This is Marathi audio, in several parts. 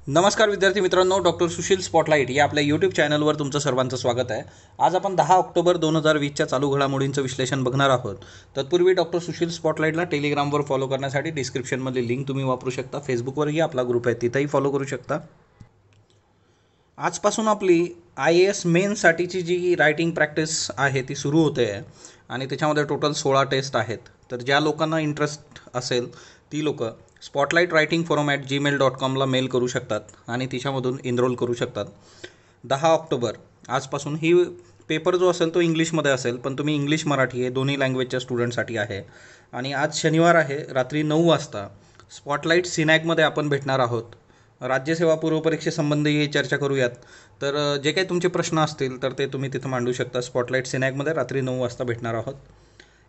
नमस्कार विद्यार्थी मित्रांनो, डॉक्टर सुशील स्पॉटलाईट या आपल्या यूट्यूब चॅनलवर तुमचं सर्वांचं स्वागत आहे। आज आपण 10 ऑक्टोबर 2020च्या चालू घडामोडींचं विश्लेषण बघणार आहोत। तत्पूर्वी डॉक्टर सुशील स्पॉटलाईटला टेलिग्रामवर फॉलो करण्यासाठी डिस्क्रिप्शनमधली लिंक तुम्ही वापरू शकता। फेसबुकवरही आपला ग्रुप आहे, तिथंही फॉलो करू शकता। आजपासून आपली IAS मेन्ससाठीची जी रायटिंग प्रॅक्टिस आहे ती सुरू होते आहे आणि त्याच्यामध्ये टोटल 16 टेस्ट आहेत। तर ज्या लोकांना इंटरेस्ट असेल ती लोक spotlightwritingforum@gmail.com मेल करू शकतात आणि तिच्यामधून एनरोल करू शकतात। 10 ऑक्टोबर आजपासून ही पेपर जो असेल तो इंग्लिशमध्ये असेल, पण तुम्ही इंग्लिश मराठी हे दोन्ही लँग्वेजच्या स्टुडंटसाठी आहे। आणि आज शनिवार आहे, रात्री 9 वाजता स्पॉटलाईट सिनॅकमध्ये आपण भेटणार आहोत। राज्यसेवा पूर्वपरीक्षेसंबंधी चर्चा करूयात। तर जे काही तुमचे प्रश्न असतील तर ते तुम्ही तिथं मांडू शकता। स्पॉटलाईट सिनॅकमध्ये रात्री 9 वाजता भेटणार आहोत।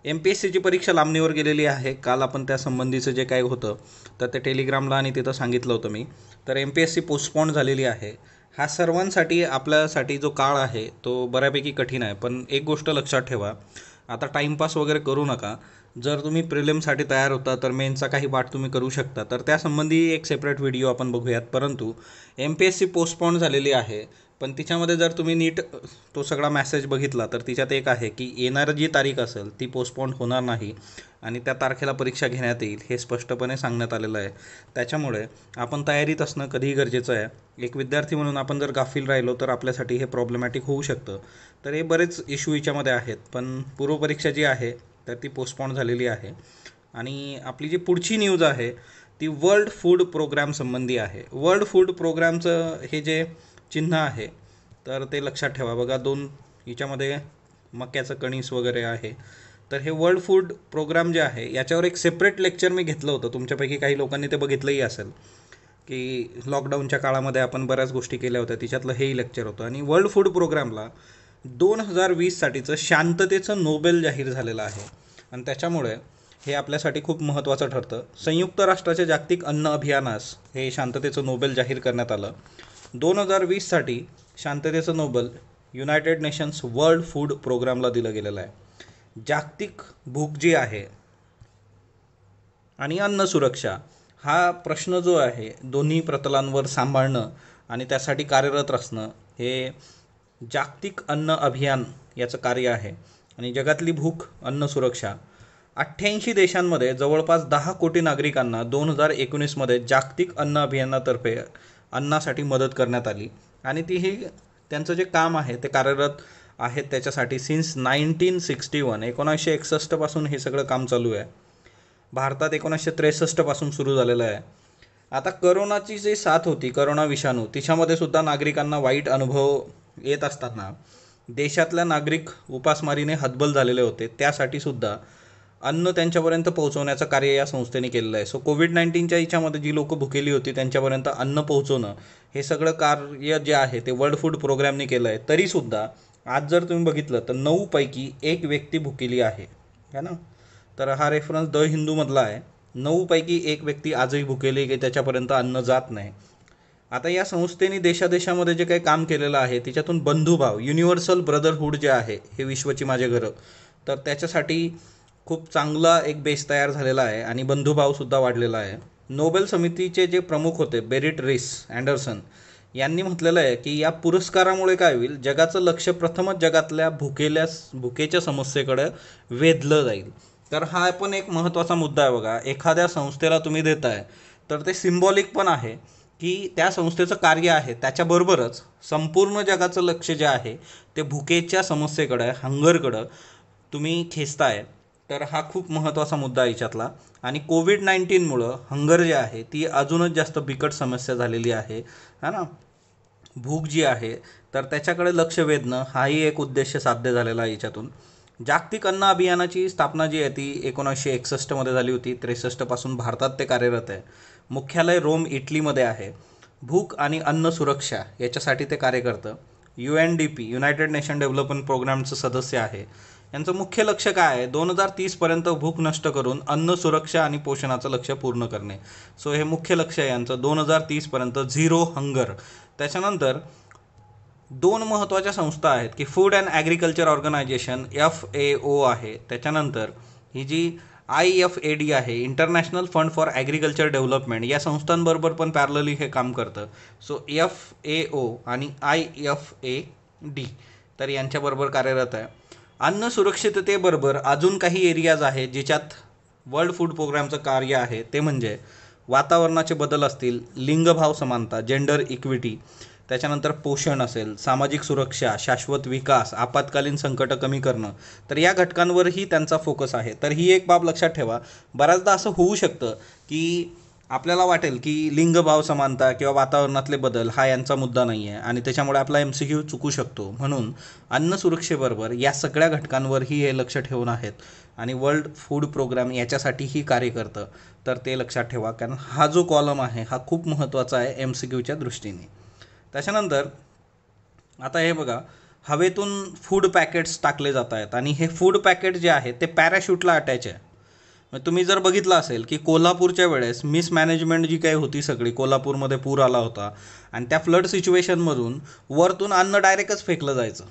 MPSCची परीक्षा लांबणीवर गेलेली आहे। काल आपण त्या संबंधीचं जे काही होतं तर ते टेलिग्रामला आणि तिथं सांगितलं होतं मी। तर MPSC पोस्टपोन झालेली आहे। हा सर्वांसाठी आपल्यासाठी जो काळ आहे तो बऱ्यापैकी कठीण आहे, पण एक गोष्ट लक्षात ठेवा, आता टाईमपास वगैरे करू नका। जर तुम्ही प्रिलिमसाठी तयार होता तर मेन्सचा काही पाठ तुम्ही करू शकता, तर त्यासंबंधी एक सेपरेट व्हिडिओ आपण बघूयात। परंतु MPSC पोस्टपोन झालेली आहे, पण तिच्यामध्ये जर तुम्ही नीट तो सगळा मेसेज बघितला तर तिच्यात एक आहे की येणारी जी तारीख असेल ती पोस्टपोन होणार नाही आणि त्या तारखेला परीक्षा घेण्यात येईल, हे स्पष्टपणे सांगण्यात आलेलं आहे। त्याच्यामुळे आपण तयारीत असणं कधीही गरजेचं आहे। एक विद्यार्थी म्हणून आपण जर गाफील राहिलो तर आपल्यासाठी हे प्रॉब्लेमॅटिक होऊ शकतं। तर हे बरेच इश्यू याच्यामध्ये आहेत, पण पूर्वपरीक्षा जी आहे तर ती पोस्टपोन झालेली आहे। आणि आपली जी पुढची न्यूज आहे ती वर्ल्ड फूड प्रोग्राम संबंधी आहे। वर्ल्ड फूड प्रोग्रामचं हे जे चिन्ह आहे तर ते लक्षात ठेवा बघा, दोन याच्यामध्ये मक्याचं कणीस वगैरे आहे। तर हे वर्ल्ड फूड प्रोग्राम जे आहे याच्यावर एक सेपरेट लेक्चर मी घेतलं होतं। तुमच्यापैकी काही लोकांनी ते बघितलंही असेल की लॉकडाऊनच्या काळामध्ये आपण बऱ्याच गोष्टी केल्या होत्या, तिच्यातलं हेही लेक्चर होतं। आणि वर्ल्ड फूड प्रोग्रामला 2020साठीचं शांततेचं नोबेल जाहीर झालेलं आहे आणि त्याच्यामुळे हे आपल्यासाठी खूप महत्त्वाचं ठरतं। संयुक्त राष्ट्राच्या जागतिक अन्न अभियानास हे शांततेचं नोबेल जाहीर करण्यात आलं। 2020साठी शांततेचं Nobel United nations world food प्रोग्रामला दिलं गेलेलं आहे। जागतिक भूक जी आहे आणि अन्न सुरक्षा हा प्रश्न जो आहे दोन्ही प्रतलांवर सांभाळणं आणि त्यासाठी कार्यरत असणं हे जागतिक अन्न अभियान याचं कार्य आहे। आणि जगातली भूक अन्न सुरक्षा 88 देशांमध्ये जवळपास 10 कोटी नागरिकांना 2019मध्ये जागतिक अन्न अभियानातर्फे अन्नासाठी मदत करण्यात आली आणि तीही त्यांचं जे काम आहे ते कार्यरत आहेत त्याच्यासाठी सिन्स 1961 पासून हे सगळं काम चालू आहे। भारतात 1963 पासून सुरू झालेलं आहे। आता करोनाची जी साथ होती, करोना विषाणू, तिच्यामध्ये सुद्धा नागरिकांना वाईट अनुभव येत असताना देशातल्या नागरिक उपासमारीने हतबल झालेले होते, त्यासाठी सुद्धा अन्न त्यांच्यापर्यंत पोहोचवण्याचं कार्य या संस्थेने केलेलं आहे। सो कोविड-19च्या याच्यामध्ये जी लोक भुकेली होती त्यांच्यापर्यंत अन्न पोहोचवणं हे सगळं कार्य जे आहे ते वर्ल्ड फूड प्रोग्रामने केलं आहे। तरीसुद्धा आज जर तुम्ही बघितलं तर 9 पैकी 1 व्यक्ती भुकेली आहे ना। तर हा रेफरन्स द हिंदूमधला आहे। 9 पैकी 1 व्यक्ती आजही भुकेली की त्याच्यापर्यंत अन्न जात नाही। आता या संस्थेने देशादेशामध्ये जे काही काम केलेलं आहे त्याच्यातून बंधुभाव, युनिव्हर्सल ब्रदरहूड जे आहे, हे विश्वची माझे घरं, तर त्याच्यासाठी खूप चांगला एक बेस तयार झालेला आहे आणि बंधुभावसुद्धा वाढलेला आहे। नोबेल समितीचे जे प्रमुख होते बेरिट रीस अँडरसन यांनी म्हटलेलं आहे की या पुरस्कारामुळे काय होईल, जगाचं लक्ष प्रथमच जगातल्या भुकेच्या समस्येकडे वेधलं जाईल। तर हा पण एक महत्त्वाचा मुद्दा आहे बघा। एखाद्या संस्थेला तुम्ही देताय तर ते सिम्बॉलिक पण आहे की त्या संस्थेचं कार्य आहे त्याच्याबरोबरच संपूर्ण जगाचं लक्ष जे आहे ते भुकेच्या समस्येकडे, हंगरकडं तुम्ही खेचताय। तर हा खूप महत्त्वाचा मुद्दा आहे याच्यातला। आणि कोविड-19मुळं हंगर जे आहे ती अजूनच जास्त बिकट समस्या झालेली आहे ना। भूक जी आहे तर त्याच्याकडे लक्ष वेधणं हाही एक उद्देश साध्य झालेला आहे याच्यातून। जागतिक अन्न अभियानाची स्थापना जी आहे ती 1961मध्ये झाली होती। 63 पासून भारतात ते कार्यरत आहे। मुख्यालय रोम, इटलीमध्ये आहे। भूक आणि अन्न सुरक्षा याच्यासाठी ते कार्य करतं। UNDP युनायटेड नेशन डेव्हलपमेंट प्रोग्रामचं सदस्य आहे। यांचं मुख्य लक्ष काय आहे, 2030पर्यंत भूक नष्ट करून अन्न सुरक्षा आणि पोषणाचं लक्ष्य पूर्ण करणे। सो हे मुख्य लक्ष आहे यांचं 2030पर्यंत झिरो हंगर। त्याच्यानंतर 2 महत्त्वाच्या संस्था आहेत की food and agriculture organization FAO आहे, त्याच्यानंतर ही जी IFAD आहे, international fund for agriculture development, या संस्थांबरोबर पण पॅरलली हे काम करतं. सो FAO आणि IFAD तर यांच्याबरोबर कार्यरत आहे. अन्न सुरक्षिततेबरोबर अजून काही एरियाज आहेत ज्याच्यात वर्ल्ड फूड प्रोग्रामचं कार्य आहे. ते म्हणजे वातावरणाचे बदल असतील, लिंगभाव समानता, जेंडर इक्विटी, त्याच्यानंतर पोषण असेल, सामाजिक सुरक्षा, शाश्वत विकास, आपत्कालीन संकटं कमी करणं, तर या घटकांवरही त्यांचा फोकस आहे. तर ही एक बाब लक्षात ठेवा. बऱ्याचदा असं होऊ शकतं की आपल्याला वाटेल की लिंगभाव समानता किंवा वातावरणातले बदल हा यांचा मुद्दा नाही आहे आणि त्याच्यामुळे आपला MCQ चुकू शकतो. म्हणून अन्न सुरक्षेबरोबर या सगळ्या घटकांवरही हे लक्ष ठेवून आहेत आणि वर्ल्ड फूड प्रोग्राम याच्यासाठीही कार्य करतं. तर ते लक्षात ठेवा, कारण हा जो कॉलम आहे हा खूप महत्त्वाचा आहे MCQच्या दृष्टीने. त्याच्यानंतर आता हे बघा, हवेतून फूड पॅकेट्स टाकले जात आहेत आणि हे फूड पॅकेट जे आहे ते पॅराशूटला अटॅच आहे. तुम्ही जर बघितलं असेल की कोल्हापूरच्या वेळेस मिसमॅनेजमेंट जी काही होती सगळी, कोल्हापूरमध्ये पूर आला होता आणि त्या फ्लड सिच्युएशनमधून वरतून अन्न डायरेक्टच फेकलं जायचं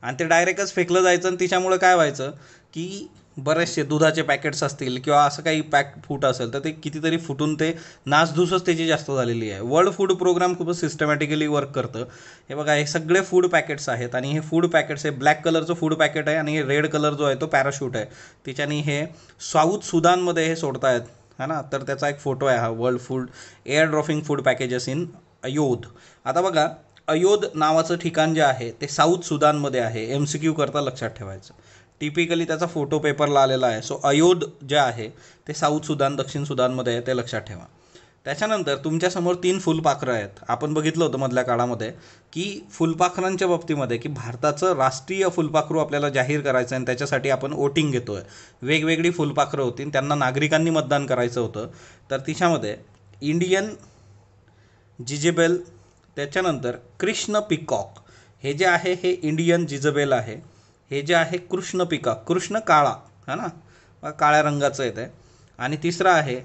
आणि ते डायरेक्टच फेकलं जायचं आणि तिच्यामुळे काय व्हायचं की बरेचसे दुधाचे पॅकेट्स असतील किंवा असं काही फूट असेल तर ते कितीतरी फुटून ते नासधूसच त्याची जास्त झालेली आहे. वर्ल्ड फूड प्रोग्राम खूपच सिस्टमॅटिकली वर्क करतं. हे बघा, हे सगळे फूड पॅकेट्स आहेत आणि हे फूड पॅकेट्स, हे ब्लॅक कलरचं फूड पॅकेट आहे आणि हे रेड कलर जो आहे तो पॅराशूट आहे. त्याच्याने हे साऊथ सुदानमध्ये हे सोडतायत, है ना. तर त्याचा एक फोटो आहे हा, world food air dropping food packages in Ayodhya. आता बघा, अयोध नावाचं ठिकाण जे आहे ते साऊथ सुदानमध्ये आहे. MCQ करता लक्षात ठेवायचं. टिपिकली त्याचा फोटो पेपरला आलेला आहे. सो अयोध जे आहे ते साऊथ सुदान, दक्षिण सुदानमध्ये आहे, ते लक्षात ठेवा. त्याच्यानंतर तुमच्यासमोर 3 फुलपाखरं आहेत. आपण बघितलं होतं मधल्या काळामध्ये की फुलपाखरांच्या बाबतीमध्ये की भारताचं राष्ट्रीय फुलपाखरू आपल्याला जाहीर करायचं आणि त्याच्यासाठी आपण वोटिंग घेतोय. वेगवेगळी फुलपाखरं होती, त्यांना नागरिकांनी मतदान करायचं होतं. तर तिच्यामध्ये इंडियन जिजेबेल, त्याच्यानंतर कृष्ण पिकॉक, हे जे आहे हे इंडियन जिजेबेल आहे. हे जे आहे कृष्ण पिकॉक, कृष्ण काळा है ना, काळ्या रंगाचं येतं. आणि तिसरं आहे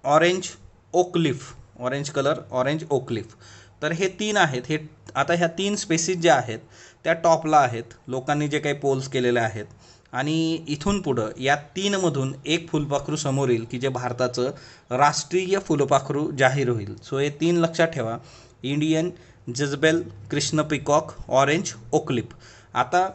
ऑरेंज ओकलिफ, ऑरेंज कलर, ऑरेंज ओकलिफ. तर हे 3 आहेत. हे आता ह्या 3 स्पेसीज ज्या आहेत त्या टॉपला आहेत, लोकांनी जे काही पोल्स केलेले आहेत. आणि इथून पुढं या 3मधून एक फुलपाखरू समोर येईल की जे भारताचं राष्ट्रीय फुलपाखरू जाहीर होईल. सो हे 3 लक्षात ठेवा, इंडियन जिजेबेल, कृष्ण पिकॉक, ऑरेंज ओकलिफ. आता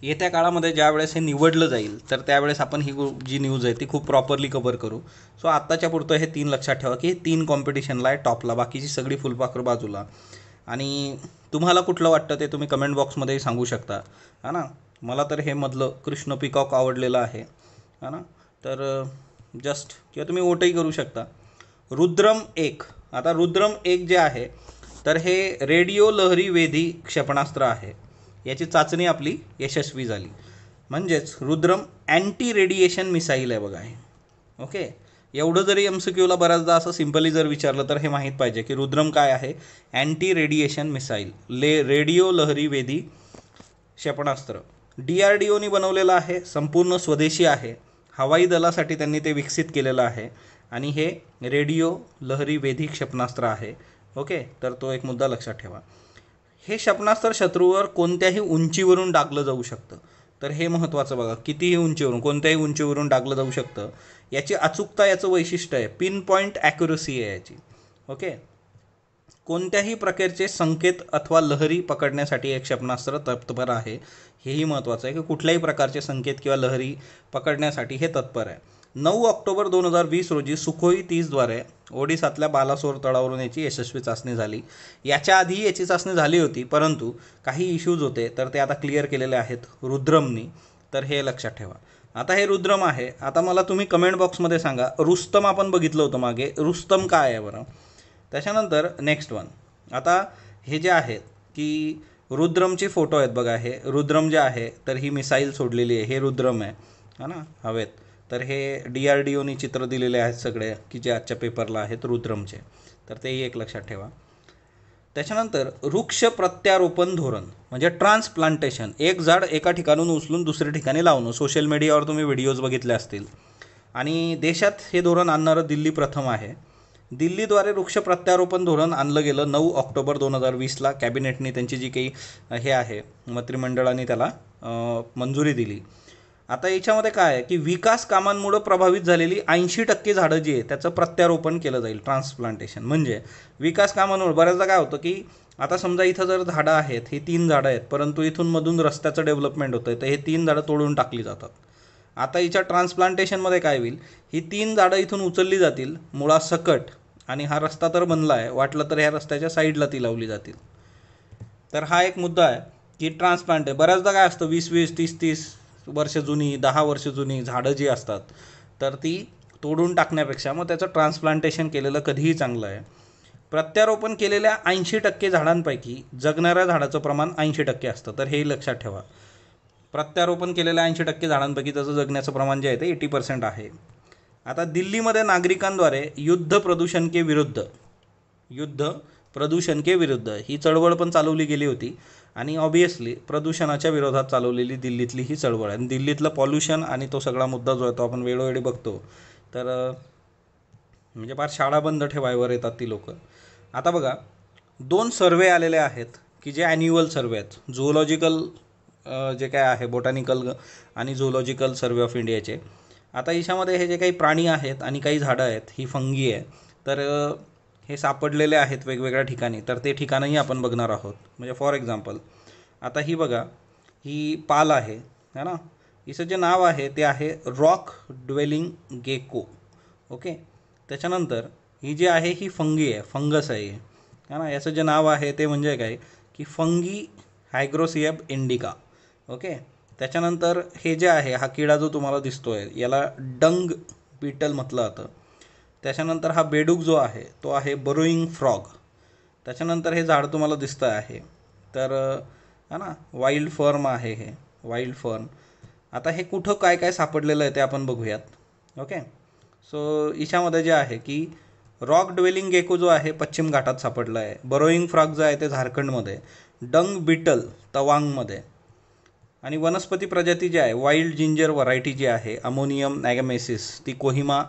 येत्या काळामध्ये ज्या वेळेस हे निवडलं जाईल तर त्यावेळेस आपण ही जी न्यूज आहे ती खूप प्रॉपरली कव्हर करू. सो आत्ताच्या पुरतं हे 3 लक्षात ठेवा की हे 3 कॉम्पिटिशनला आहे टॉपला, बाकीची सगळी फुलपाखरं बाजूला. आणि तुम्हाला कुठलं वाटतं ते तुम्ही कमेंट बॉक्समध्येही सांगू शकता, है ना. मला तर हे मधलं कृष्ण पिकॉक आवडलेलं आहे, है ना. तर जस्ट किंवा तुम्ही वोटही करू शकता. रुद्रम 1, आता रुद्रम 1 जे आहे तर हे रेडिओ लहरी वेधी क्षेपणास्त्र आहे. याची चाचणी आपली यशस्वी झाली. म्हणजेच रुद्रम अँटी रेडिएशन मिसाईल आहे बघा हे. ओके, एवढं जरी MCQला बऱ्याचदा असं सिम्पली जर विचारलं तर हे माहीत पाहिजे की रुद्रम काय आहे. अँटी रेडिएशन मिसाईल, रेडिओ लहरी वेधी क्षेपणास्त्र. DRDOनी बनवलेलं आहे, संपूर्ण स्वदेशी आहे. हवाई दलासाठी त्यांनी ते विकसित केलेलं आहे आणि हे रेडिओ लहरी वेधी क्षेपणास्त्र आहे. ओके, तर तो एक मुद्दा लक्षात ठेवा. हे क्षेपणास्त्र शत्रूवर कोणत्याही उंचीवरून डागलं जाऊ शकतं. तर हे महत्त्वाचं बघा, कितीही उंचीवरून, कोणत्याही उंचीवरून डागलं जाऊ शकतं. याची अचूकता याचं वैशिष्ट्य आहे, पिन पॉईंट ॲक्युरसी आहे याची. ओके, कोणत्याही प्रकारचे संकेत अथवा लहरी पकडण्यासाठी एक क्षेपणास्त्र तत्पर आहे. हेही महत्त्वाचं आहे की कुठल्याही प्रकारचे संकेत किंवा लहरी पकडण्यासाठी हे तत्पर आहे. 9 ऑक्टोबर 2020 रोजी सुखोई 30द्वारे ओडिसातल्या बालासोर तळावरून याची यशस्वी चाचणी झाली. याच्या आधी याची चाचणी झाली होती, परंतु काही इश्यूज होते तर ते आता क्लिअर केलेले आहेत रुद्रमनी. तर हे लक्षात ठेवा. आता हे रुद्रम आहे. आता मला तुम्ही कमेंट बॉक्समध्ये सांगा, रुस्तम आपण बघितलं होतं मागे, रुस्तम काय आहे बरं. त्याच्यानंतर नेक्स्ट वन, आता हे जे आहेत की रुद्रमचे फोटो आहेत बघा. हे रुद्रम जे आहे तर ही मिसाईल सोडलेली आहे, हे रुद्रम आहे ना हवेत. तर हे DRDOनी चित्र दिलेले आहेत सगळे की जे आजच्या पेपरला आहेत रुद्रमचे. तर तेही एक लक्षात ठेवा. त्याच्यानंतर वृक्ष प्रत्यारोपण धोरण म्हणजे ट्रान्सप्लांटेशन, एक झाड एका ठिकाणून उचलून दुसऱ्या ठिकाणी लावणं. सोशल मीडियावर तुम्ही व्हिडिओज बघितले असतील. आणि देशात हे धोरण आणणारं दिल्ली प्रथम आहे. दिल्लीद्वारे वृक्ष प्रत्यारोपण धोरण आणलं गेलं 9 ऑक्टोबर 2020ला. कॅबिनेटने त्यांची जी काही हे आहे मंत्रिमंडळाने त्याला मंजुरी दिली. आता याच्यामध्ये काय आहे की विकास कामांमुळे प्रभावित झालेली 80% झाडं जी आहे त्याचं प्रत्यारोपण केलं जाईल, ट्रान्सप्लांटेशन. म्हणजे विकास कामांमुळे बऱ्याचदा काय होतं की आता समजा इथं जर झाडं आहेत, ही 3 झाडं आहेत, परंतु इथून मधून रस्त्याचं डेव्हलपमेंट होतं आहे, तर हे 3 झाडं तोडून टाकली जातात. आता हिच्या ट्रान्सप्लांटेशनमध्ये काय होईल, ही 3 झाडं इथून उचलली जातील मुळासकट, आणि हा रस्ता तर बनला आहे, वाटलं तर ह्या रस्त्याच्या साईडला ती लावली जातील. तर हा एक मुद्दा आहे की ट्रान्सप्लांट आहे. बऱ्याचदा काय असतं 20-20, 30-30 वर्ष जुनी, 10 वर्ष जुनी झाडं जी असतात तर ती तोडून टाकण्यापेक्षा मग त्याचं ट्रान्सप्लांटेशन केलेलं कधीही चांगलं आहे. प्रत्यारोपण केलेल्या 80% झाडांपैकी जगणाऱ्या झाडाचं प्रमाण 80% असतं, तर हे लक्षात ठेवा. प्रत्यारोपण केलेल्या 80% झाडांपैकी त्याचं जगण्याचं प्रमाण जे आहे ते 80% आहे. आता दिल्लीमध्ये नागरिकांद्वारे युद्ध प्रदूषण के विरुद्ध ही चळवळ पण चालवली गेली होती, आणि ऑब्वियसली प्रदूषणाच्या विरोधात चालवलेली दिल्लीतली ही चळवळ आहे. आणि दिल्लीतलं पॉल्युशन आणि तो सगळा मुद्दा जो आहे तो आपण वेळोवेळी बघतो. तर म्हणजे फार शाळा बंद ठेवायवर येतात ती लोक. आता बघा, 2 सर्वे आलेले आहेत की जे ॲन्युअल सर्वे आहेत, झुओलॉजिकल जे काय आहे, बोटॅनिकल आणि झुओलॉजिकल सर्वे ऑफ इंडियाचे. आता याच्यामध्ये हे जे काही प्राणी आहेत आणि काही झाडं आहेत, ही फंगी आहे, तर हे सापडलेले आहेत वेगवेगळ्या ठिकाणी, तर ते ठिकाणंही आपण बघणार आहोत. म्हणजे फॉर एक्झाम्पल आता ही बघा, ही पाल आहे है ना, हिचं जे नाव आहे ते आहे रॉक ड्वेलिंग गेको. ओके, त्याच्यानंतर ही जी आहे ही फंगी आहे, फंगस आहे है ना. याचं जे नाव आहे ते म्हणजे काय की फंगी हायग्रोसिएब इंडिका. ओके, त्याच्यानंतर हे जे आहे, हा किडा जो तुम्हाला दिसतो आहे याला डंग बीटल म्हटलं जातं. त्याच्यानंतर हा बेडूक जो आहे तो आहे बरोईंग फ्रॉग. त्याच्यानंतर हे झाड तुम्हाला दिसतं आहे तर है ना, वाईल्ड फर्न आहे, हे वाईल्ड फर्न. आता हे कुठं काय काय सापडलेलं आहे ते आपण बघूयात. ओके, सो याच्यामध्ये जे आहे की रॉक ड्वेलिंग गेको जो आहे पश्चिम घाटात सापडला आहे, बरोईंग फ्रॉग जो आहे ते झारखंडमध्ये, डंग बीटल तवांगमध्ये, आणि वनस्पती प्रजाती जी आहे वाईल्ड जिंजर व्हरायटी जी आहे अमोनियम नॅगमेसिस, ती कोहिमा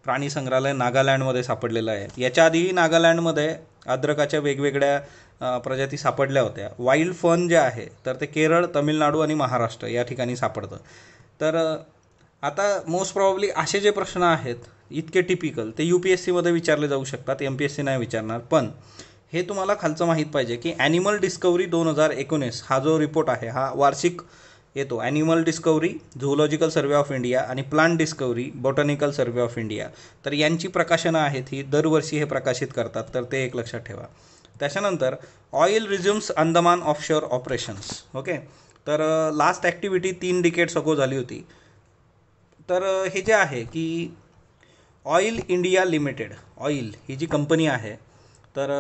प्राणी संग्रहालय नागालँडमध्ये सापडलेलं आहे. याच्या आधीही नागालँडमध्ये अद्रकाच्या वेगवेगळ्या प्रजाती सापडल्या होत्या. वाईल्ड फर्न जे आहे तर ते केरळ, तमिळनाडू आणि महाराष्ट्र या ठिकाणी सापडतं. तर आता मोस्ट प्रॉब्ली असे जे प्रश्न आहेत इतके टिपिकल ते UPSCमध्ये विचारले जाऊ शकतात, MPSC नाही विचारणार. पण हे तुम्हाला खालचं माहीत पाहिजे की ॲनिमल डिस्कवरी 2019 हा जो रिपोर्ट आहे हा वार्षिक येतो. Animal discovery, zoological survey of India आणि plant discovery, botanical survey of India, तर यांची प्रकाशनं आहेत ही दरवर्षी हे प्रकाशित करतात, तर ते एक लक्षात ठेवा. त्याच्यानंतर oil resumes Andaman offshore operations. Okay, तर लास्ट ॲक्टिव्हिटी 3 डिकेड्स अगो झाली होती. तर हे जे आहे की ऑइल इंडिया लिमिटेड, ऑइल ही जी कंपनी आहे तर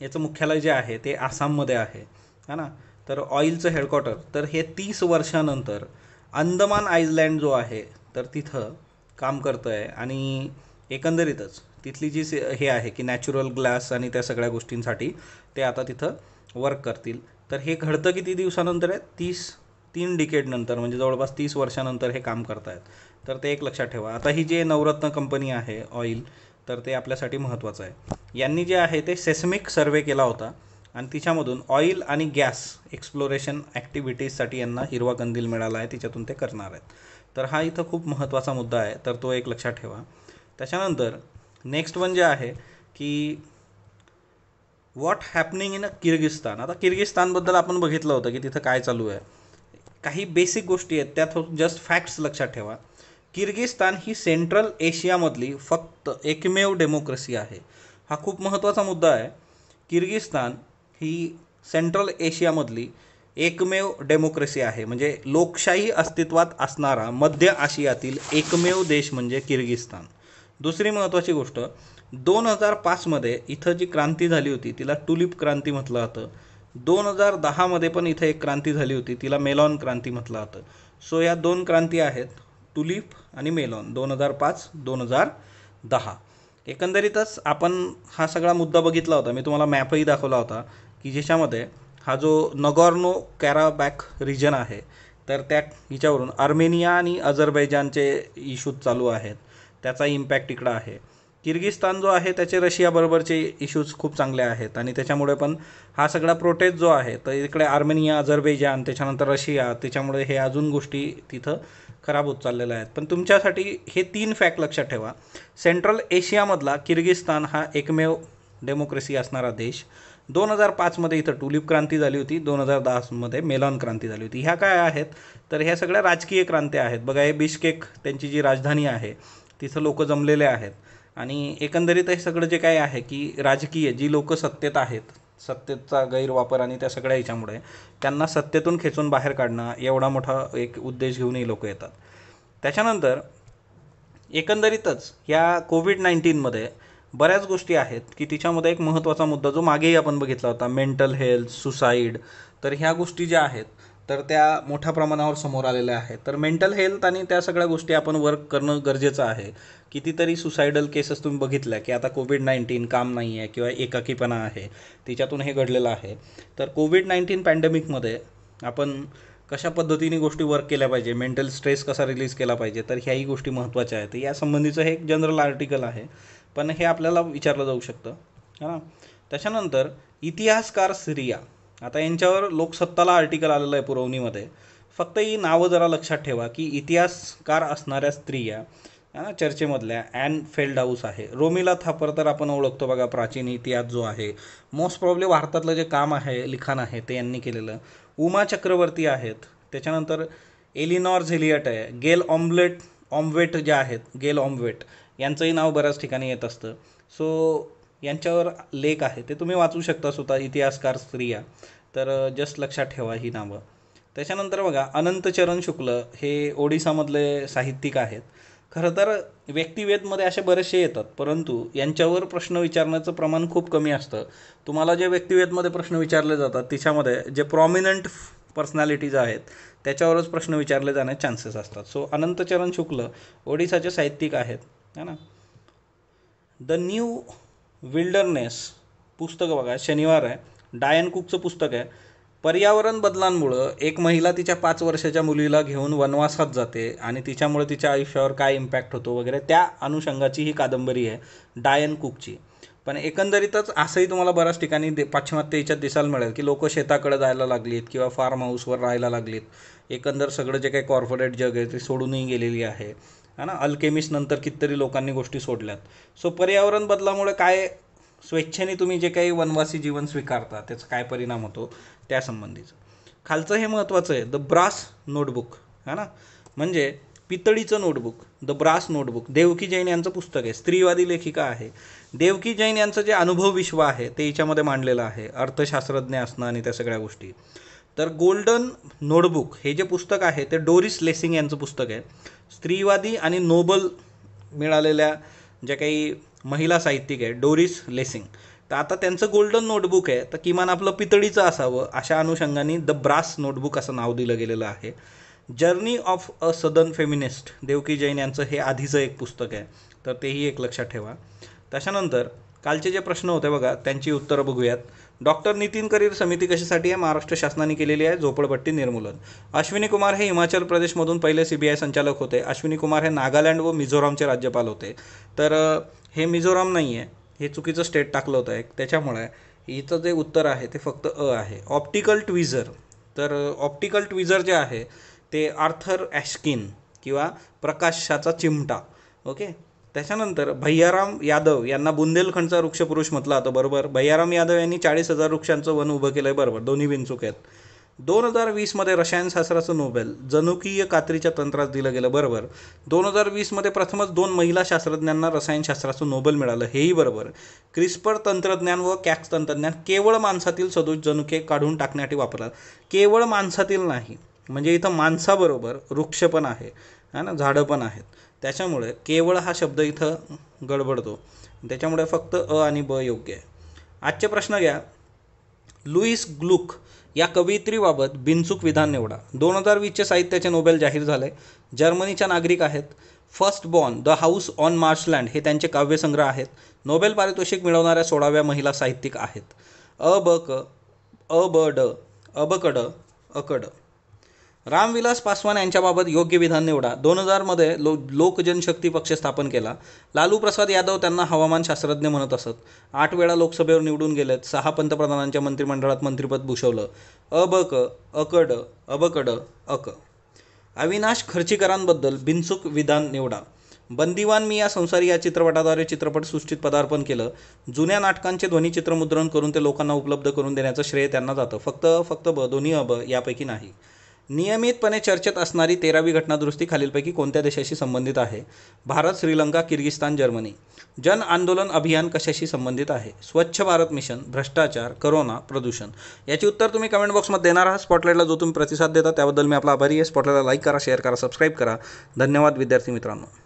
याचं मुख्यालय जे आहे ते आसाममध्ये आहे है ना. तर ऑइलचं हेडक्वार्टर तर हे 30 वर्षानंतर अंदमान आयलँड जो आहे तर तिथं काम करतं आहे, आणि एकंदरीतच तिथली जी हे आहे की नॅचरल ग्लास आणि त्या सगळ्या गोष्टींसाठी ते आता तिथं वर्क करतील. तर हे घडतं किती दिवसानंतर आहे, 3 डिकेड नंतर, म्हणजे जवळपास 30 वर्षानंतर हे काम करत आहेत. तर ते एक लक्षात ठेवा. आता ही जे नवरत्न कंपनी आहे ऑइल, तर ते आपल्यासाठी महत्त्वाचं आहे. यांनी जे आहे ते सेस्मिक सर्वे केला होता आणि तिच्यामधून ऑइल आणि गॅस एक्सप्लोरेशन ॲक्टिव्हिटीजसाठी यांना हिरवा कंदील मिळाला आहे, तिच्यातून ते करणार आहेत. तर हा इथं खूप महत्त्वाचा मुद्दा आहे, तर तो एक लक्षात ठेवा. त्याच्यानंतर नेक्स्ट वन जे आहे की व्हॉट हॅपनिंग इन किर्गिस्तान. आता किर्गिस्तानबद्दल आपण बघितलं होतं की तिथं काय चालू आहे. काही बेसिक गोष्टी आहेत त्यात जस्ट फॅक्ट्स लक्षात ठेवा. किर्गिस्तान ही सेंट्रल एशियामधली फक्त एकमेव डेमोक्रेसी आहे. हा खूप महत्त्वाचा मुद्दा आहे. किर्गिस्तान ही सेंट्रल एशियामधली एकमेव डेमोक्रेसी आहे, म्हणजे लोकशाही अस्तित्वात असणारा मध्य आशियातील एकमेव देश म्हणजे किर्गिस्तान. दुसरी महत्त्वाची गोष्ट, 2005मध्ये इथं जी क्रांती झाली होती तिला टुलिप क्रांती म्हटलं जातं. 2010मध्ये पण इथं एक क्रांती झाली होती, तिला मेलॉन क्रांती म्हटलं जातं. सो या 2 क्रांती आहेत, टुलिप आणि मेलॉन, 2005-2010. एकंदरीतच आपण हा सगळा मुद्दा बघितला होता, मी तुम्हाला मॅपही दाखवला होता की ज्याच्यामध्ये हा जो नगोर्नो कॅराबॅक रिजन आहे तर त्या हिच्यावरून अर्मेनिया आणि अझरबैजानचे इश्यूज चालू आहेत, त्याचा इम्पॅक्ट इकडं आहे. किर्गिस्तान जो आहे त्याचे रशियाबरोबरचे इश्यूज खूप चांगले आहेत आणि त्याच्यामुळे पण हा सगळा प्रोटेस्ट जो आहे तर इकडे आर्मेनिया, अझरबैजान, त्याच्यानंतर रशिया, त्याच्यामुळे हे अजून गोष्टी तिथं खराब होत चाललेल्या आहेत. पण तुमच्यासाठी हे 3 फॅक्ट लक्षात ठेवा. सेंट्रल एशियामधला किर्गिस्तान हा एकमेव डेमोक्रेसी असणारा देश. 2005मध्ये इथं टुलिप क्रांती झाली होती, 2010मध्ये मेलॉन क्रांती झाली होती. ह्या काय आहेत तर ह्या सगळ्या राजकीय क्रांत्या आहेत. बघा, हे बिश्केक त्यांची जी राजधानी आहे तिथं लोक जमलेले आहेत आणि एकंदरीत हे सगळं जे काय आहे की राजकीय जी लोक सत्तेत आहेत, सत्तेचा गैरवापर आणि त्या सगळ्या ह्याच्यामुळे त्यांना सत्तेतून खेचून बाहेर काढणं एवढा मोठा एक उद्देश घेऊनही लोक येतात. त्याच्यानंतर एकंदरीतच या कोविड-19मध्ये बऱ्याच गोष्टी आहेत की तिच्यामध्ये एक महत्त्वाचा मुद्दा जो मागेही आपण बघितला होता, मेंटल हेल्थ, सुसाईड, तर ह्या गोष्टी ज्या आहेत तर त्या मोठ्या प्रमाणावर समोर आलेल्या आहेत. तर मेंटल हेल्थ आणि त्या सगळ्या गोष्टी आपण वर्क करणं गरजेचं आहे. कितीतरी सुसायडल केसेस तुम्ही बघितल्या की आता कोविड-19 काम नाही आहे किंवा एकाकीपणा आहे, तिच्यातून हे घडलेलं आहे. तर कोविड-19 पॅन्डेमिकमध्ये आपण कशा पद्धतीने गोष्टी वर्क केल्या पाहिजे, मेंटल स्ट्रेस कसा रिलीज केला पाहिजे, तर ह्याही गोष्टी महत्त्वाच्या आहेत. यासंबंधीचं हे एक जनरल आर्टिकल आहे, पण हे आपल्याला विचारलं जाऊ शकतं, हां. त्याच्यानंतर इतिहासकार सिरिया, आता यांच्यावर लोकसत्ताला आर्टिकल आलेलं आहे पुरवणीमध्ये. फक्त ही नावं जरा लक्षात ठेवा की इतिहासकार असणाऱ्या स्त्रिया चर्चेमधल्या ॲन फेल्डहाऊस आहे. रोमिला थापर तर आपण ओळखतो बघा, प्राचीन इतिहास जो आहे, मोस्ट प्रॉब्ली भारतातलं जे काम आहे, लिखाण आहे, ते यांनी केलेलं. उमा चक्रवर्ती आहेत. त्याच्यानंतर एलिनॉर झेलियट आहे. गेल ऑम्वेट जे आहेत, गेल ऑम्वेट, यांचंही नाव बऱ्याच ठिकाणी येत असतं. सो यांच्यावर लेख आहे ते तुम्ही वाचू शकता स्वतः, इतिहासकार स्त्रिया. तर जस्ट लक्षात ठेवा ही नावं. त्याच्यानंतर बघा, अनंतचरण शुक्ल हे ओडिसामधले साहित्यिक आहेत. खरं तर व्यक्तिवेदमध्ये असे बरेचसे येतात, परंतु यांच्यावर प्रश्न विचारण्याचं प्रमाण खूप कमी असतं. तुम्हाला जे व्यक्तिवेदमध्ये प्रश्न विचारले जातात तिच्यामध्ये जे प्रॉमिनंट पर्सनॅलिटीज आहेत त्याच्यावरच प्रश्न विचारले जाण्याचे चान्सेस असतात. सो अनंतचरण शुक्ल ओडिसाचे साहित्यिक आहेत, है ना. द न्यू विल्डरनेस पुस्तक बघा, शनिवार आहे, डायन कुकचं पुस्तक आहे. पर्यावरण बदलांमुळं एक महिला तिच्या 5 वर्षाच्या मुलीला घेऊन वनवासात जाते आणि तिच्यामुळे तिच्या आयुष्यावर काय इम्पॅक्ट होतो वगैरे, त्या अनुषंगाची ही कादंबरी आहे डायन कुकची. पण एकंदरीतच असंही तुम्हाला बऱ्याच ठिकाणी पाश्चिमात्य याच्यात दिसायला मिळेल की लोक शेताकडे जायला लागलीत किंवा फार्म हाऊसवर राहायला लागलीत. एकंदर सगळं जे काही कॉर्पोरेट जग आहे ते सोडूनही गेलेली आहे, है ना. अल्केमिस्ट नंतर कितीतरी लोकांनी गोष्टी सोडल्यात. सो पर्यावरण बदलामुळे काय, स्वेच्छेने तुम्ही जे काही वनवासी जीवन स्वीकारता त्याचा काय परिणाम होतो त्यासंबंधीचं. खालचं हे महत्त्वाचं आहे, द ब्रास नोटबुक, है ना, म्हणजे पितळीचं notebook, the brass notebook. Devaki Jain यांचं पुस्तक आहे, स्त्रीवादी लेखिका आहे. देवकी जैन यांचं जे अनुभव विश्व आहे ते हिच्यामध्ये मांडलेलं आहे, अर्थशास्त्रज्ञ असणं आणि त्या सगळ्या गोष्टी. तर गोल्डन नोटबुक हे जे पुस्तक आहे ते डोरिस लेसिंग यांचं पुस्तक आहे. स्त्रीवादी आणि नोबल मिळालेल्या ज्या काही महिला साहित्यिक आहे, डोरिस लेसिंग. तर आता त्यांचं गोल्डन नोटबुक आहे, तर किमान आपलं पितळीचं असावं अशा अनुषंगाने द ब्रास नोटबुक असं नाव दिलं गेलेलं आहे. Journey of a southern feminist, Devaki Jain यांचं हे आधीचं एक पुस्तक आहे, तर तेही एक लक्षात ठेवा. त्याच्यानंतर कालचे जे प्रश्न होते बघा त्यांची उत्तरं बघूयात. डॉक्टर नितीन करीर समिती कशासाठी आहे? महाराष्ट्र शासनाने केलेली आहे, झोपडपट्टी निर्मूलन. अश्विनी कुमार हे हिमाचल प्रदेशमधून पहिले CBI संचालक होते. अश्विनी कुमार हे नागालँड व मिझोरामचे राज्यपाल होते. तर हे मिझोराम नाही आहे, हे चुकीचं स्टेट टाकलं होतं एक, त्याच्यामुळे इथं जे उत्तर आहे ते फक्त अ आहे. ऑप्टिकल ट्विझर, तर ऑप्टिकल ट्विझर जे आहे ते आर्थर ॲशकिन किंवा प्रकाशाचा चिमटा, ओके. त्याच्यानंतर भैयाराम यादव यांना बुंदेलखंडचा वृक्षपुरुष म्हटलं होतं, बरोबर. भैयाराम यादव यांनी 40,000 वृक्षांचं वन उभं केलं आहे, बरोबर. दोन्ही बिनचूक आहेत. 2020मध्ये रसायनशास्त्राचं नोबेल जनुकीय कात्रीच्या तंत्रास दिलं गेलं, बरोबर. 2020मध्ये प्रथमच 2 महिला शास्त्रज्ञांना रसायनशास्त्राचं नोबेल मिळालं, हेही बरोबर. क्रिस्पर तंत्रज्ञान व कॅक्स तंत्रज्ञान केवळ माणसातील सदोष जनुके काढून टाकण्यासाठी वापरतात. केवळ माणसातील नाही, म्हणजे इथं माणसाबरोबर वृक्ष पण आहे, है ना, झाडं पण आहेत. त्याच्यामुळे केवळ हा शब्द इथं गडबडतो, त्याच्यामुळे फक्त अ आणि ब योग्य आहे. आजचे प्रश्न घ्या. लुईस ग्लुक या कवयित्रीबाबत बिनचूक विधान निवडा. 2020चे साहित्याचे नोबेल जाहीर झाले. जर्मनीच्या नागरिक आहेत. First born, the house on marshland हे त्यांचे काव्यसंग्रह आहेत. नोबेल पारितोषिक मिळवणाऱ्या 16व्या महिला साहित्यिक आहेत. अ ब क, अ ब ड, अबकड, अकड. रामविलास पासवान यांच्याबाबत योग्य विधान निवडा. 2000 लोक जनशक्ती पक्ष स्थापन केला. लालू प्रसाद यादव त्यांना हवामानशास्त्रज्ञ म्हणत असत. 8 वेळा लोकसभेवर निवडून गेलेत. 6 पंतप्रधानांच्या मंत्रिमंडळात मंत्रिपद भूषवलं. अबकड अक. अविनाश खर्चीकरांबद्दल बिनचूक विधान निवडा. बंदिवान मी या संसारी या चित्रपटाद्वारे चित्रपटसृष्टीत पदार्पण केलं. जुन्या नाटकांचे ध्वनिचित्रमुद्रण करून ते लोकांना उपलब्ध करून देण्याचं श्रेय त्यांना जातं. फक्त दोन्ही यापैकी नाही. नियमितपणे चर्चेत असणारी 13वी घटनादुरुस्ती खालीलपैकी कोणत्या देशाशी संबंधित आहे? Bharat, Sri Lanka, Kyrgyzstan, Germany. जन आंदोलन अभियान कशाशी संबंधित आहे? स्वच्छ भारत मिशन, भ्रष्टाचार, करोना, प्रदूषण. याची उत्तर तुम्ही कमेंट बॉक्समध्ये देणार आहात. स्पॉटलाईटला जो तुम्ही प्रतिसाद देता त्याबद्दल मी आपला आभारी आहे. स्पॉटलाईटला लाईक करा, शेअर करा, सबस्क्राईब करा. धन्यवाद विद्यार्थी मित्रांनो.